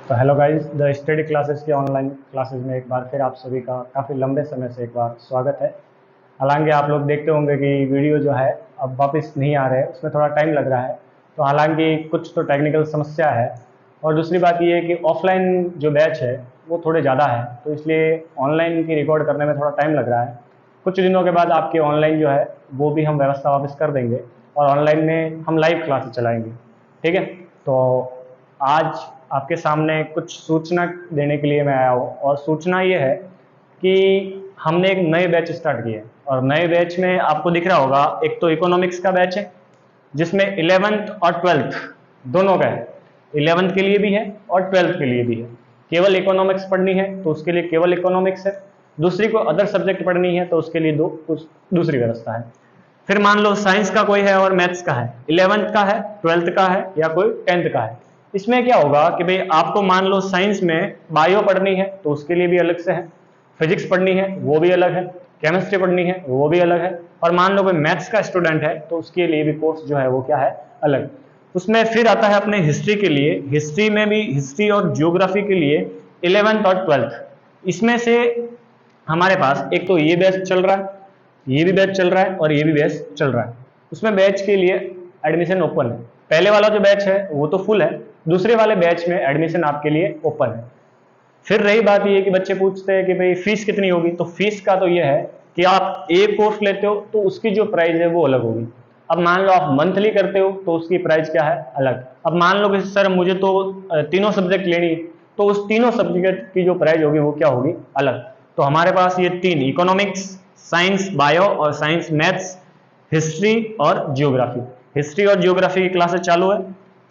तो hello guys, the study classes के online classes में एक बार फिर आप सभी का काफ़ी लंबे समय से एक बार स्वागत है। हालांकि आप लोग देखते होंगे कि वीडियो जो है अब वापस नहीं आ रहे हैं, उसमें थोड़ा टाइम लग रहा है। तो हालांकि कुछ तो टेक्निकल समस्या है और दूसरी बात ये है कि ऑफलाइन जो बैच है वो थोड़े ज़्यादा है, तो इसलिए ऑनलाइन की रिकॉर्ड करने में थोड़ा टाइम लग रहा है। कुछ दिनों के बाद आपकी ऑनलाइन जो है वो भी हम व्यवस्था वापस कर देंगे और ऑनलाइन में हम लाइव क्लासेस चलाएंगे। ठीक है, तो आज आपके सामने कुछ सूचना देने के लिए मैं आया हूँ और सूचना ये है कि हमने एक नए बैच स्टार्ट किए और नए बैच में आपको दिख रहा होगा, एक तो इकोनॉमिक्स का बैच है जिसमें 11th और 12th दोनों का है। 11th के लिए भी है और 12th के लिए भी है। केवल इकोनॉमिक्स पढ़नी है तो उसके लिए केवल इकोनॉमिक्स है, दूसरी को अदर सब्जेक्ट पढ़नी है तो उसके लिए दूसरी व्यवस्था है। फिर मान लो साइंस का कोई है और मैथ्स का है, 11th का है, 12th का है या कोई 10th का है। इसमें क्या होगा कि भाई आपको मान लो साइंस में बायो पढ़नी है तो उसके लिए भी अलग से है, फिजिक्स पढ़नी है वो भी अलग है, केमिस्ट्री पढ़नी है वो भी अलग है, और मान लो कोई मैथ्स का स्टूडेंट है तो उसके लिए भी कोर्स जो है वो क्या है, अलग। उसमें फिर आता है अपने हिस्ट्री के लिए, हिस्ट्री में भी हिस्ट्री और जियोग्राफी के लिए 11th और 12th। इसमें से हमारे पास एक तो ये बैच चल रहा है, ये भी बैच चल रहा है और ये भी बैच चल रहा है। उसमें बैच के लिए एडमिशन ओपन है। पहले वाला जो बैच है वो तो फुल है, दूसरे वाले बैच में एडमिशन आपके लिए ओपन है। फिर रही बात ये कि बच्चे पूछते हैं कि भाई फीस कितनी होगी, तो फीस का तो ये है कि आप एक कोर्स लेते हो तो उसकी जो प्राइस है वो अलग होगी। अब मान लो आप मंथली करते हो तो उसकी प्राइस क्या है, अलग। अब मान लो कि सर मुझे तो तीनों सब्जेक्ट लेनी है, तो उस तीनों सब्जेक्ट की जो प्राइस होगी वो क्या होगी, अलग। तो हमारे पास ये तीन, इकोनॉमिक्स, साइंस बायो और साइंस मैथ्स, हिस्ट्री और जियोग्राफी, हिस्ट्री और जियोग्राफी की क्लासेस चालू है,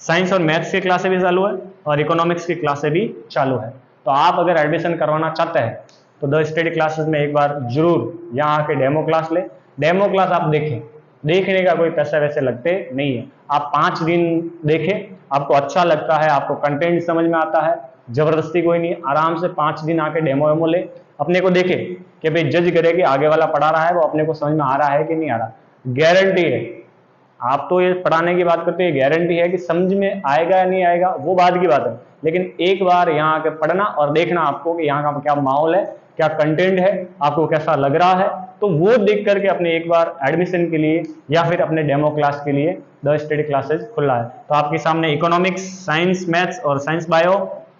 साइंस और मैथ्स की क्लासेस भी चालू है और इकोनॉमिक्स की क्लासेस भी चालू है। तो आप अगर एडमिशन करवाना चाहते हैं तो द स्टडी क्लासेस में एक बार जरूर यहाँ आके डेमो क्लास ले। डेमो क्लास आप देखें, देखने का कोई पैसा वैसे लगते नहीं है। आप 5 दिन देखें, आपको अच्छा लगता है, आपको कंटेंट समझ में आता है, जबरदस्ती कोई नहीं, आराम से 5 दिन आके डेमो वेमो ले, अपने को देखे कि भाई जज करे कि आगे वाला पढ़ा रहा है वो अपने को समझ में आ रहा है कि नहीं आ रहा। गारंटी है, आप तो ये पढ़ाने की बात करते हैं, गारंटी है कि समझ में आएगा या नहीं आएगा वो बाद की बात है, लेकिन एक बार यहाँ आके पढ़ना और देखना आपको कि यहाँ का क्या माहौल है, क्या कंटेंट है, आपको कैसा लग रहा है, तो वो देख करके अपने एक बार एडमिशन के लिए या फिर अपने डेमो क्लास के लिए द स्टडी क्लासेस खुला है। तो आपके सामने इकोनॉमिक्स, साइंस मैथ्स और साइंस बायो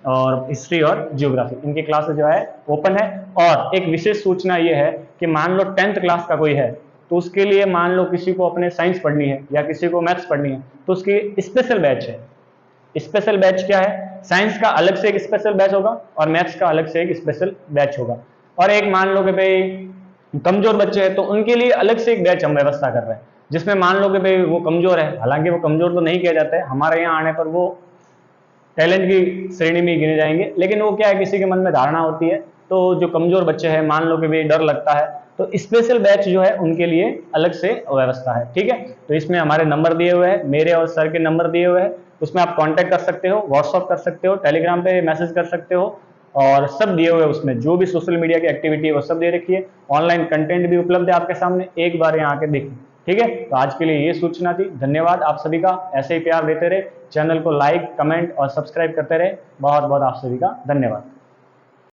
और हिस्ट्री और जियोग्राफी, इनकी क्लासेस जो है ओपन है। और एक विशेष सूचना ये है कि मान लो 10th क्लास का कोई है तो उसके लिए मान लो किसी को अपने साइंस पढ़नी है या किसी को मैथ्स पढ़नी है तो उसकी स्पेशल बैच है। स्पेशल बैच क्या है, साइंस का अलग से एक स्पेशल बैच होगा और मैथ्स का अलग से एक स्पेशल बैच होगा। और एक मान लो कि भाई कमजोर बच्चे हैं तो उनके लिए अलग से एक बैच हम व्यवस्था कर रहे हैं, जिसमें मान लो कि भाई वो कमजोर है, हालांकि वो कमजोर तो नहीं किया जाता है, हमारे यहाँ आने पर वो टैलेंट की श्रेणी में गिने जाएंगे, लेकिन वो क्या है, किसी के मन में धारणा होती है, तो जो कमजोर बच्चे हैं मान लो कि भाई डर लगता है, तो स्पेशल बैच जो है उनके लिए अलग से व्यवस्था है। ठीक है, तो इसमें हमारे नंबर दिए हुए हैं, मेरे और सर के नंबर दिए हुए हैं, उसमें आप कांटेक्ट कर सकते हो, व्हाट्सअप कर सकते हो, टेलीग्राम पे मैसेज कर सकते हो, और सब दिए हुए हैं उसमें, जो भी सोशल मीडिया की एक्टिविटी है वो सब दे रखी है। ऑनलाइन कंटेंट भी उपलब्ध है आपके सामने, एक बार यहाँ आके देखिए। ठीक है, तो आज के लिए ये सूचना थी। धन्यवाद आप सभी का, ऐसे ही प्यार देते रहे, चैनल को लाइक, कमेंट और सब्सक्राइब करते रहे। बहुत बहुत आप सभी का धन्यवाद।